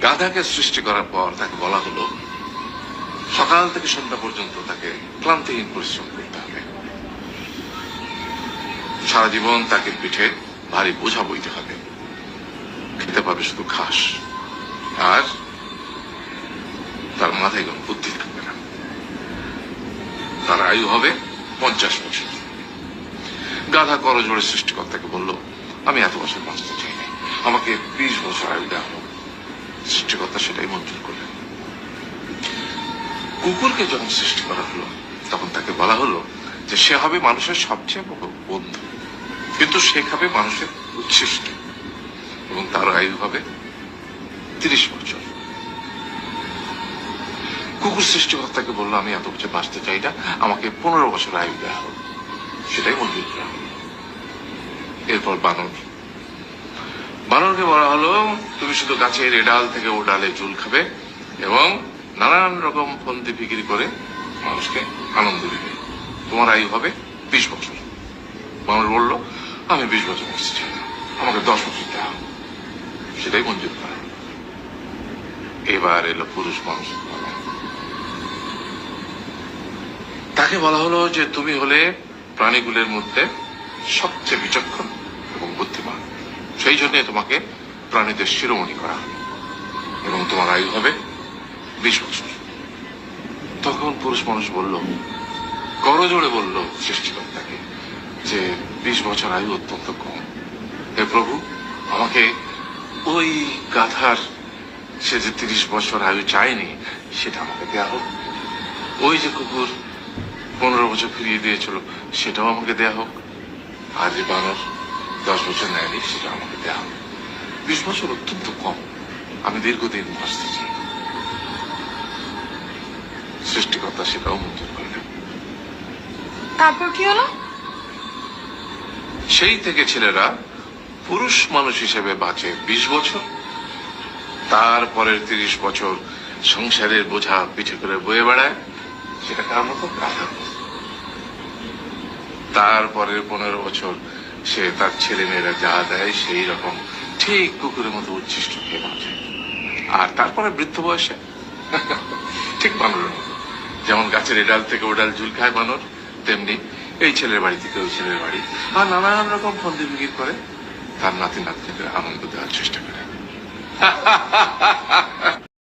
গাধাকে সৃষ্টি করার পর তাকে বলা হলো সকাল থেকে সন্ধ্যা পর্যন্ত তাকে ক্লান্তিহীন পরিশ্রম করতে হবে, সারা জীবন তাকে পিঠে ভারী বোঝা বইতে হবে, খেতে পাবে শুধু ঘাস, আর তার মাথায় কোন বুদ্ধি থাকবে না। তার আয়ু হবে 50 বছর। গাধা করজোড়ে সৃষ্টিকর্তাকে বলল, আমি এত বছর বাঁচতে চাই না, আমাকে 20 বছর আয়ু দেওয়া হোক। সৃষ্টিকর্তা সেটাই মঞ্জুর করলেন। কুকুরকে যখন সৃষ্টি করা হলো তখন তাকে বলা হলো যে সে হবে মানুষের সবচেয়ে বড় বন্ধু, কিন্তু সে খাবে মানুষের উচ্ছিষ্ট, এবং তার আয়ু হবে 30 বছর। কুকুর সৃষ্টিকর্তাকে বললো, আমি এত বছর বাঁচতে চাই না, আমাকে 15 বছর আয়ু দেওয়া হোক। সেটাই মঞ্জুর করা হলো। এরপর বানরকে বলা হলো, তুমি শুধু গাছের এ ডাল থেকে ও ডালে ঝুল খাবে এবং নানান রকম ফন্দি বিক্রি করে মানুষকে আনন্দ দিবে, তোমার আয়ু হবে 20 বছর। বানর বলল, আমি 20 বছর বাঁচতে চাই না, আমাকে 10 বছর দেওয়া হোক। সেটাই মঞ্জুর করা হলো। এবার এলো পুরুষ মানুষের পালা। তাকে বলা হলো যে তুমি হলে প্রাণীগুলোর মধ্যে সবচেয়ে বিচক্ষণ এবং বুদ্ধিমান, সেই জন্য তোমাকে প্রাণীদের শিরোমণি করা হবে এবং তোমার আয়ু হবে 20 বছর। তখন পুরুষ মানুষ বলল, করজোড়ে বলল সৃষ্টিকর্তাকে যে 20 বছর আয়ু অত্যন্ত কম, হে প্রভু, আমাকে ওই গাধার সে যে 30 বছর আয়ু চায়নি সেটা আমাকে দেয়া হোক, ওই যে কুকুর 15 বছর ফিরিয়ে দিয়েছিল সেটাও আমাকে দেয়া হোক, আর যে বানর 10 বছর নেয়নি সেটা আমাকে দেয়া হোক। 20 বছর অত্যন্ত কম, আমি দীর্ঘদিন বাঁচতে চাই। সৃষ্টিকর্তা সেটাও মঞ্জুর করলেন। তারপর কি হলো? সেই থেকে ছেলেরা পুরুষ মানুষ হিসেবে বাঁচে 20 বছর, তারপরের 30 বছর সংসারের বোঝা পিঠে করে বয়ে বেড়ায়, সেটা কার মতো, গাধার মতো। তারপরের 15 বছর সে তার ছেলে মেয়েরা যা দেয় সেই রকম ঠিক কুকুরের মতো উচ্ছিষ্ট খেয়ে বাঁচে। আর তারপরে বৃদ্ধ বয়সে ঠিক বানরের মতো, যেমন গাছের এডাল থেকে ওডাল ঝুল খায় বানর, তেমনি এই ছেলের বাড়ি থেকে ওই ছেলের বাড়ি আর নানান রকম ফন্দি বিক্রি করে তার নাতি নাতনিদের আনন্দ দেওয়ার চেষ্টা করে।